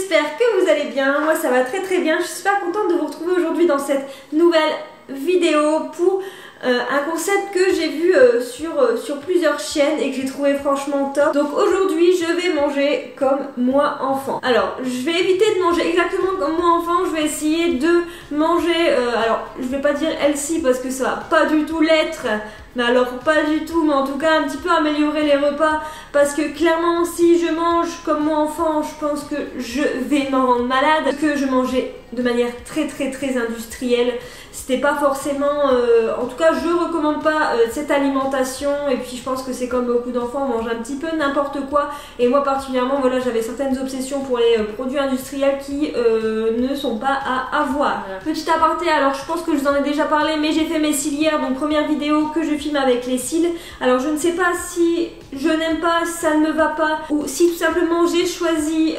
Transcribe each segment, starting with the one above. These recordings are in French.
j'espère que vous allez bien, moi ça va très très bien, je suis super contente de vous retrouver aujourd'hui dans cette nouvelle vidéo pour un concept que j'ai vu sur plusieurs chaînes et que j'ai trouvé franchement top. Donc aujourd'hui je vais manger comme moi enfant. Alors je vais éviter de manger exactement comme moi enfant, je vais essayer de manger, alors je vais pas dire healthy parce que ça va pas du tout l'être, mais alors pas du tout, mais en tout cas un petit peu améliorer les repas, parce que clairement si je mange comme moi enfant, je pense que je vais m'en rendre malade, parce que je mangeais de manière très industrielle. C'était pas forcément, en tout cas je recommande pas cette alimentation, et puis je pense que c'est comme beaucoup d'enfants, on mange un petit peu n'importe quoi, et moi particulièrement voilà, j'avais certaines obsessions pour les produits industriels qui ne sont pas à avoir. Petit aparté, alors je pense que je vous en ai déjà parlé, mais j'ai fait mes cils hier, donc première vidéo que je filme avec les cils. Alors je ne sais pas si je n'aime pas, si ça ne me va pas, ou si tout simplement j'ai choisi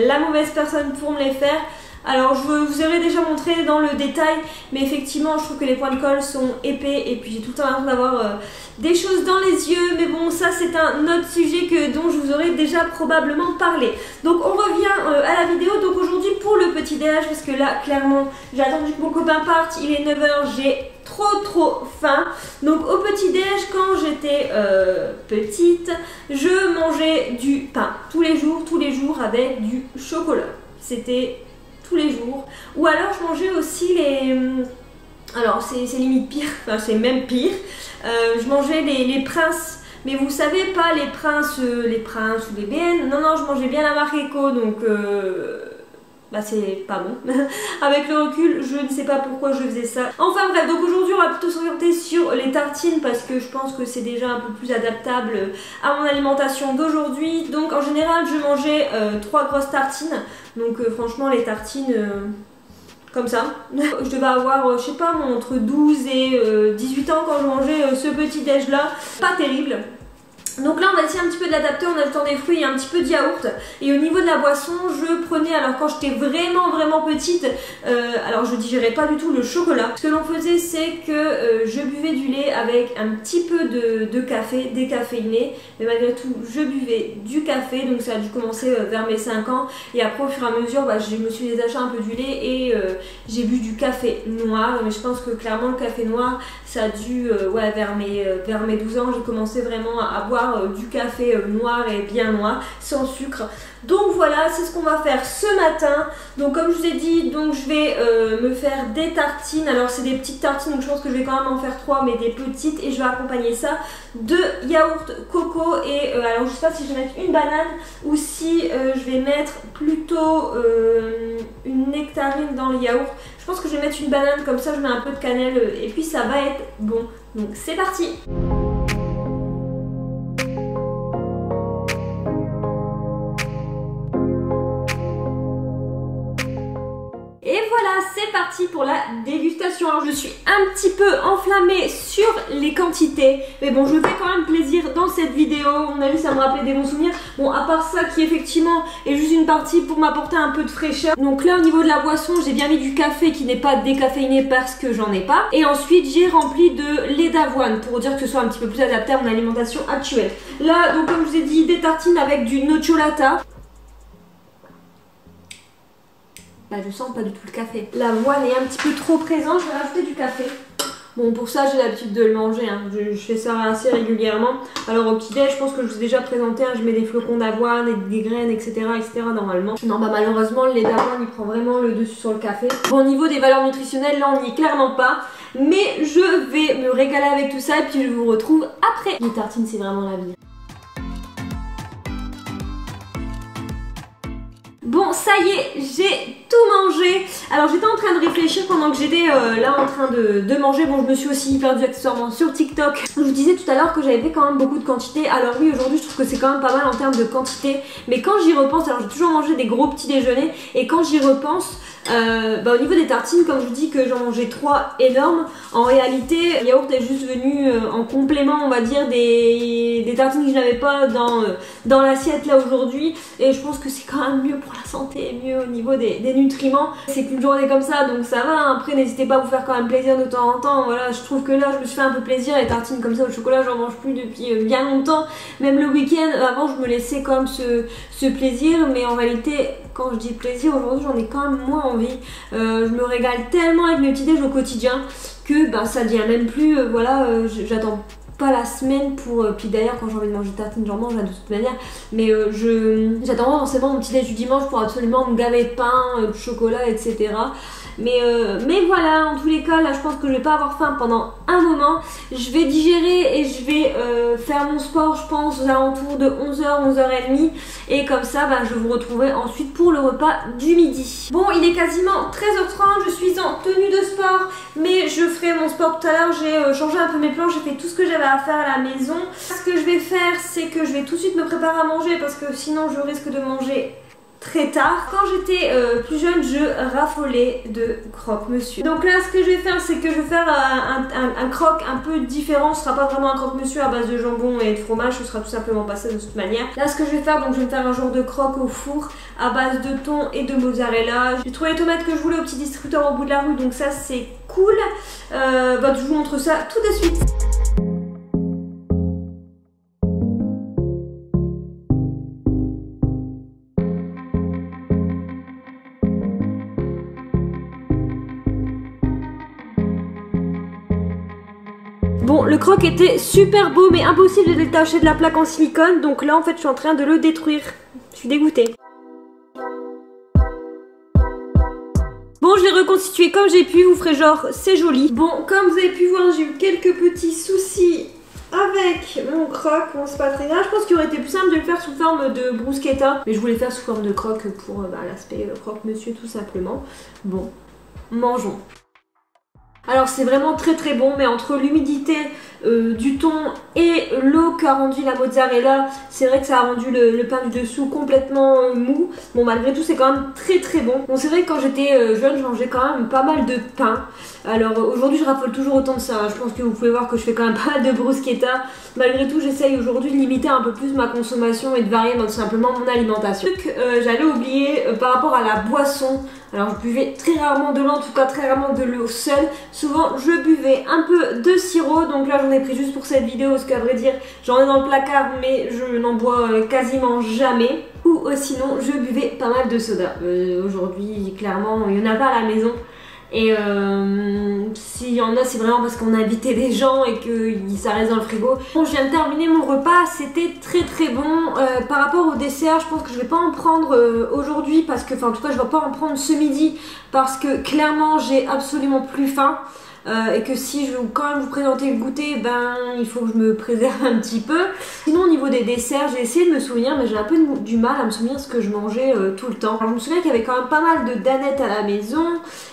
la mauvaise personne pour me les faire. Alors je vous aurais déjà montré dans le détail, mais effectivement je trouve que les points de colle sont épais et puis j'ai tout le temps l'impression d'avoir des choses dans les yeux, mais bon ça c'est un autre sujet dont je vous aurais déjà probablement parlé. Donc on revient à la vidéo, donc aujourd'hui pour le petit déj, parce que là clairement j'ai attendu que mon copain parte, il est 9h, j'ai trop faim. Donc au petit déj, quand j'étais petite, je mangeais du pain tous les jours avec du chocolat. C'était tous les jours. Ou alors je mangeais aussi les... Alors c'est limite pire, enfin c'est même pire. Je mangeais les princes, mais vous savez pas les princes ou les BN. Non, je mangeais bien la marque Eco, donc... bah c'est pas bon. Avec le recul, je ne sais pas pourquoi je faisais ça. Enfin bref, donc aujourd'hui on va plutôt s'orienter sur les tartines, parce que je pense que c'est déjà un peu plus adaptable à mon alimentation d'aujourd'hui. Donc en général je mangeais 3 grosses tartines. Donc franchement les tartines comme ça. Je devais avoir, je sais pas, entre 12 et 18 ans quand je mangeais ce petit déj là. Pas terrible. Donc là on va essayer un petit peu de l'adapter en ajoutant des fruits et un petit peu de yaourt. Et au niveau de la boisson, je prenais, alors quand j'étais vraiment petite, alors je digérais pas du tout le chocolat. Ce que l'on faisait, c'est que je buvais du lait avec un petit peu de café décaféiné, mais malgré tout je buvais du café. Donc ça a dû commencer vers mes 5 ans, et après au fur et à mesure je me suis détaché un peu du lait et j'ai bu du café noir. Mais je pense que clairement le café noir ça a dû, ouais, vers mes 12 ans j'ai commencé vraiment à boire du café noir et bien noir, sans sucre. Donc voilà, c'est ce qu'on va faire ce matin. Donc comme je vous ai dit, donc je vais me faire des tartines. Alors c'est des petites tartines, donc je pense que je vais quand même en faire 3, mais des petites, et je vais accompagner ça de yaourt coco. Et alors je sais pas si je vais mettre une banane ou si je vais mettre plutôt une nectarine dans le yaourt. Je pense que je vais mettre une banane, comme ça je mets un peu de cannelle et puis ça va être bon. Donc c'est parti. C'est parti pour la dégustation. Alors je suis un petit peu enflammée sur les quantités, mais bon je me fais quand même plaisir dans cette vidéo. On a vu, ça me rappelait des bons souvenirs. Bon, à part ça qui effectivement est juste une partie pour m'apporter un peu de fraîcheur. Donc là au niveau de la boisson, j'ai bien mis du café qui n'est pas décaféiné parce que j'en ai pas. Et ensuite j'ai rempli de lait d'avoine pour dire que ce soit un petit peu plus adapté à mon alimentation actuelle. Là donc comme je vous ai dit, des tartines avec du nocciolata. Bah je sens pas du tout le café. L'avoine est un petit peu trop présente, je vais rajouter du café. Bon, pour ça j'ai l'habitude de le manger, hein. Je fais ça assez régulièrement. Alors au petit déj, je pense que je vous ai déjà présenté, hein, je mets des flocons d'avoine et des graines, etc. normalement. Non bah malheureusement le lait d'avoine il prend vraiment le dessus sur le café. Bon, au niveau des valeurs nutritionnelles, là on n'y est clairement pas. Mais je vais me régaler avec tout ça et puis je vous retrouve après. Les tartines c'est vraiment la vie. Bon, ça y est, j'ai tout mangé. Alors j'étais en train de réfléchir pendant que j'étais là en train de manger. Bon, je me suis aussi perdue accessoirement sur TikTok. Je vous disais tout à l'heure que j'avais fait quand même beaucoup de quantité. Alors oui, aujourd'hui je trouve que c'est quand même pas mal en termes de quantité. Mais quand j'y repense, alors j'ai toujours mangé des gros petits déjeuners, et quand j'y repense, au niveau des tartines, comme je vous dis que j'en mangeais 3 énormes, en réalité le yaourt est juste venu en complément, on va dire, des tartines que je n'avais pas dans l'assiette là aujourd'hui. Et je pense que c'est quand même mieux pour la santé, mieux au niveau des nutriments. C'est qu'une journée comme ça, donc ça va. Après, n'hésitez pas à vous faire quand même plaisir de temps en temps. Voilà, je trouve que là, je me suis fait un peu plaisir. Les tartines comme ça au chocolat, j'en mange plus depuis bien longtemps. Même le week-end, avant, je me laissais quand même ce plaisir. Mais en réalité, quand je dis plaisir, aujourd'hui, j'en ai quand même moins envie. Je me régale tellement avec mes petits déj au quotidien que bah, ça devient même plus, j'attends pas la semaine pour, puis d'ailleurs quand j'ai envie de manger tartine j'en mange de toute manière, mais j'attends forcément mon petit déj du dimanche pour absolument me gaver de pain, de chocolat, etc. Mais voilà, en tous les cas, là je pense que je vais pas avoir faim pendant un moment. Je vais digérer et je vais faire mon sport, je pense, aux alentours de 11h, 11h30. Et comme ça, bah, je vous retrouverai ensuite pour le repas du midi. Bon, il est quasiment 13h30, je suis en tenue de sport, mais je ferai mon sport tout à l'heure. J'ai changé un peu mes plans, j'ai fait tout ce que j'avais à faire à la maison. Ce que je vais faire, c'est que je vais tout de suite me préparer à manger parce que sinon je risque de manger très tard. Quand j'étais plus jeune, je raffolais de croque-monsieur. Donc là, ce que je vais faire, c'est que je vais faire un croque un peu différent. Ce sera pas vraiment un croque-monsieur à base de jambon et de fromage, ce sera tout simplement pas ça de toute manière. Là, ce que je vais faire, donc je vais me faire un genre de croque au four à base de thon et de mozzarella. J'ai trouvé les tomates que je voulais au petit distributeur au bout de la rue, donc ça c'est cool. Bah, je vous montre ça tout de suite. Bon, le croque était super beau, mais impossible de le détacher de la plaque en silicone. Donc là, en fait, je suis en train de le détruire. Je suis dégoûtée. Bon, je l'ai reconstitué comme j'ai pu. Vous ferez genre, c'est joli. Bon, comme vous avez pu voir, j'ai eu quelques petits soucis avec mon croque. Bon, c'est pas très grave. Je pense qu'il aurait été plus simple de le faire sous forme de bruschetta. Mais je voulais faire sous forme de croque pour l'aspect croque-monsieur, tout simplement. Bon, mangeons. Alors c'est vraiment très très bon, mais entre l'humidité du thon et l'eau qu'a rendu la mozzarella, c'est vrai que ça a rendu le pain du dessous complètement mou. Bon, malgré tout c'est quand même très très bon. Bon, c'est vrai que quand j'étais jeune, je mangeais quand même pas mal de pain. Alors aujourd'hui je raffole toujours autant de ça. Je pense que vous pouvez voir que je fais quand même pas mal de bruschetta. Malgré tout, j'essaye aujourd'hui de limiter un peu plus ma consommation et de varier tout simplement mon alimentation. J'allais oublier par rapport à la boisson. Alors je buvais très rarement de l'eau, en tout cas très rarement de l'eau seule. Souvent je buvais un peu de sirop, donc là j'en ai pris juste pour cette vidéo parce qu'à vrai dire j'en ai dans le placard mais je n'en bois quasiment jamais. Ou sinon je buvais pas mal de soda. Aujourd'hui clairement il n'y en a pas à la maison. Et s'il y en a, c'est vraiment parce qu'on a invité des gens et que ça reste dans le frigo. Bon, je viens de terminer mon repas, c'était très très bon. Par rapport au dessert, je pense que je vais pas en prendre aujourd'hui parce que, enfin en tout cas je vais pas en prendre ce midi parce que clairement j'ai absolument plus faim. Et que si je veux quand même vous présenter le goûter, ben il faut que je me préserve un petit peu. Sinon au niveau des desserts, j'ai essayé de me souvenir, mais j'ai un peu du mal à me souvenir ce que je mangeais tout le temps. Alors, je me souviens qu'il y avait quand même pas mal de danettes à la maison,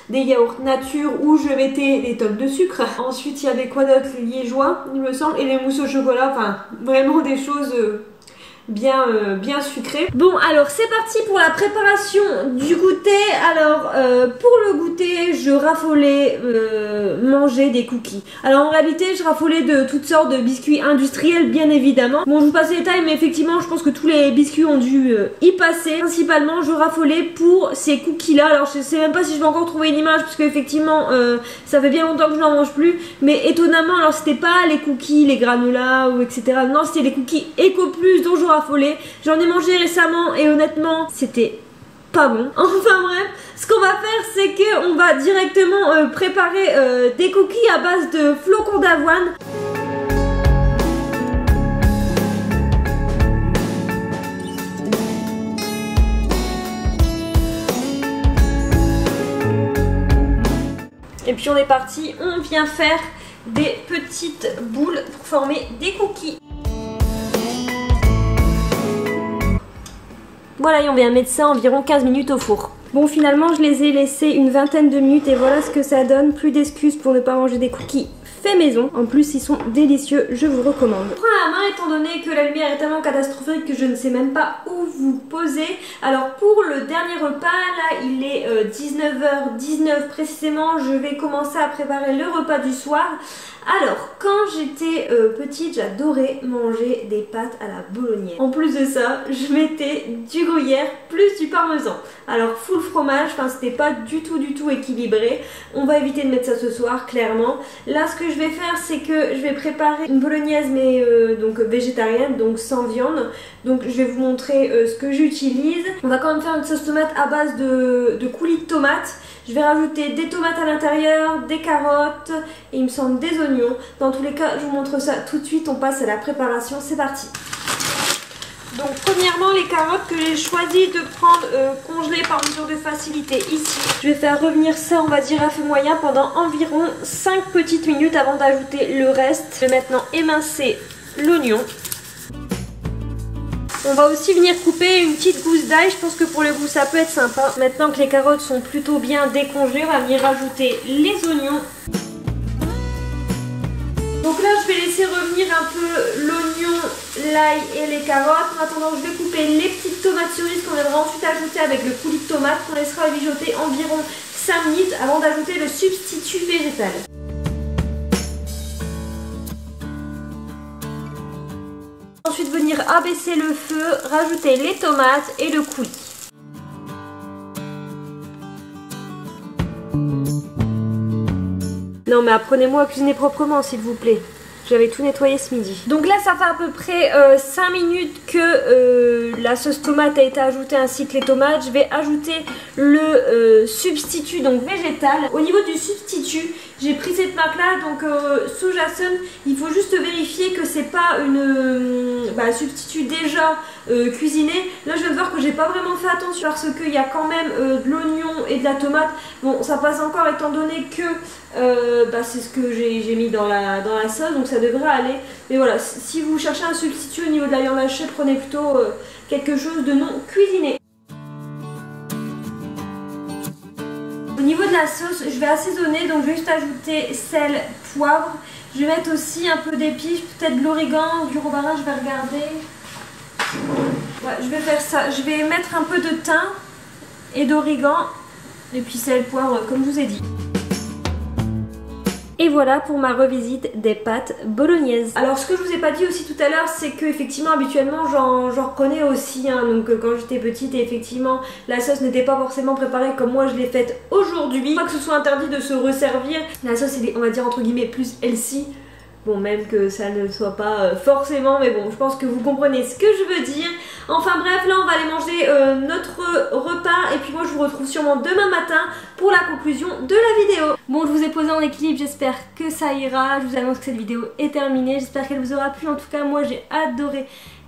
des yaourts nature où je mettais des tonnes de sucre. Ensuite il y avait quoi d'autre, les liégeois il me semble, et les mousses au chocolat, enfin vraiment des choses bien sucré. Bon, alors c'est parti pour la préparation du goûter. Alors pour le goûter, je raffolais manger des cookies. Alors en réalité, je raffolais de toutes sortes de biscuits industriels, bien évidemment. Bon, je vous passe les détails, mais effectivement, je pense que tous les biscuits ont dû y passer. Principalement, je raffolais pour ces cookies-là. Alors je sais même pas si je vais encore trouver une image, parce que effectivement, ça fait bien longtemps que je n'en mange plus. Mais étonnamment, alors c'était pas les cookies, les granolas ou etc. Non, c'était les cookies Eco Plus dont je raffolais. J'en ai mangé récemment et honnêtement, c'était pas bon. Enfin bref, ce qu'on va faire, c'est qu'on va directement préparer des cookies à base de flocons d'avoine. Et puis on est parti, on vient faire des petites boules pour former des cookies. Voilà, et on vient mettre ça environ 15 minutes au four. Bon, finalement, je les ai laissés une vingtaine de minutes et voilà ce que ça donne. Plus d'excuses pour ne pas manger des cookies fait maison. En plus ils sont délicieux, je vous recommande. Je prends la main étant donné que la lumière est tellement catastrophique que je ne sais même pas où vous poser. Alors pour le dernier repas, là il est 19h19 précisément, je vais commencer à préparer le repas du soir. Alors, quand j'étais petite, j'adorais manger des pâtes à la bolognaise. En plus de ça, je mettais du gruyère plus du parmesan. Alors, full fromage, enfin c'était pas du tout équilibré. On va éviter de mettre ça ce soir, clairement. Là, ce que je vais faire, c'est que je vais préparer une bolognaise, mais donc végétarienne, donc sans viande. Donc, je vais vous montrer ce que j'utilise. On va quand même faire une sauce tomate à base de coulis de tomates. Je vais rajouter des tomates à l'intérieur, des carottes et il me semble des oignons. Dans tous les cas, je vous montre ça tout de suite. On passe à la préparation. C'est parti. Donc premièrement, les carottes que j'ai choisi de prendre congelées par mesure de facilité ici. Je vais faire revenir ça, on va dire à feu moyen pendant environ 5 petites minutes avant d'ajouter le reste. Je vais maintenant émincer l'oignon. On va aussi venir couper une petite gousse d'ail, je pense que pour le goût ça peut être sympa. Maintenant que les carottes sont plutôt bien décongelées, on va venir rajouter les oignons. Donc là je vais laisser revenir un peu l'oignon, l'ail et les carottes. En attendant je vais couper les petites tomates cerises qu'on viendra ensuite ajouter avec le coulis de tomate qu'on laissera mijoter environ 5 minutes avant d'ajouter le substitut végétal. Ensuite venir abaisser le feu, rajouter les tomates et le coulis. Non mais apprenez-moi à cuisiner proprement s'il vous plaît. J'avais tout nettoyé ce midi. Donc là ça fait à peu près 5 minutes que la sauce tomate a été ajoutée ainsi que les tomates. Je vais ajouter le substitut donc végétal. Au niveau du substitut, j'ai pris cette marque là, donc Soja Sun. Il faut juste vérifier que c'est pas un substitut déjà cuisiné. Là je viens de voir que j'ai pas vraiment fait attention parce qu'il y a quand même de l'oignon et de la tomate. Bon ça passe encore étant donné que c'est ce que j'ai mis dans la sauce, donc ça devrait aller. Mais voilà, si vous cherchez un substitut au niveau de la viande hachée, prenez plutôt quelque chose de non cuisiné. Au niveau de la sauce, je vais assaisonner, donc je vais juste ajouter sel, poivre. Je vais mettre aussi un peu d'épices, peut-être de l'origan, du romarin, je vais regarder. Ouais, je vais faire ça. Je vais mettre un peu de thym et d'origan, et puis sel, poivre, comme je vous ai dit. Et voilà pour ma revisite des pâtes bolognaises. Alors ce que je vous ai pas dit aussi tout à l'heure, c'est que effectivement habituellement j'en reprenais aussi donc quand j'étais petite, et effectivement la sauce n'était pas forcément préparée comme moi je l'ai faite aujourd'hui. Pas que ce soit interdit de se resservir, la sauce elle est, on va dire entre guillemets, plus healthy. Bon, même que ça ne soit pas forcément, mais bon, je pense que vous comprenez ce que je veux dire. Enfin bref, là on va aller manger notre repas et puis moi je vous retrouve sûrement demain matin pour la conclusion de la vidéo. Bon, je vous ai posé en équilibre, j'espère que ça ira. Je vous annonce que cette vidéo est terminée, j'espère qu'elle vous aura plu. En tout cas, moi j'ai adoré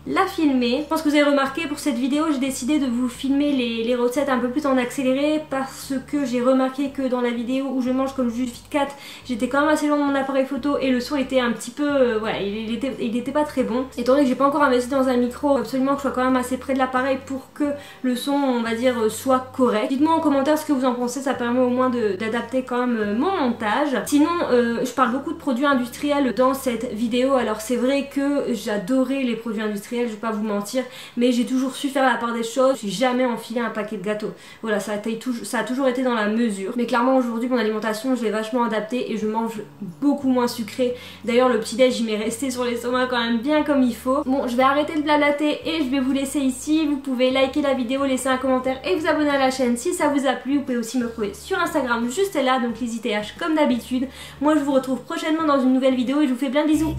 la filmer. Je pense que vous avez remarqué pour cette vidéo j'ai décidé de vous filmer les recettes un peu plus en accéléré parce que j'ai remarqué que dans la vidéo où je mange comme Jules Fit Cat, j'étais quand même assez loin de mon appareil photo et le son était un petit peu voilà, il était pas très bon. Étant donné que j'ai pas encore investi dans un micro, absolument que je sois quand même assez près de l'appareil pour que le son, on va dire, soit correct. Dites-moi en commentaire ce que vous en pensez, ça permet au moins d'adapter quand même mon montage. Sinon je parle beaucoup de produits industriels dans cette vidéo. Alors c'est vrai que j'adorais les produits industriels, je vais pas vous mentir, mais j'ai toujours su faire la part des choses. J'ai jamais enfilé un paquet de gâteaux. Voilà, ça a toujours été dans la mesure. Mais clairement aujourd'hui mon alimentation je l'ai vachement adaptée et je mange beaucoup moins sucré. D'ailleurs le petit déj il m'est resté sur l'estomac quand même bien comme il faut. Bon, je vais arrêter de blablater et je vais vous laisser ici. Vous pouvez liker la vidéo, laisser un commentaire et vous abonner à la chaîne si ça vous a plu. Vous pouvez aussi me retrouver sur Instagram juste là, donc les ITH comme d'habitude. Moi je vous retrouve prochainement dans une nouvelle vidéo et je vous fais plein de bisous.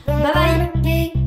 Bye bye.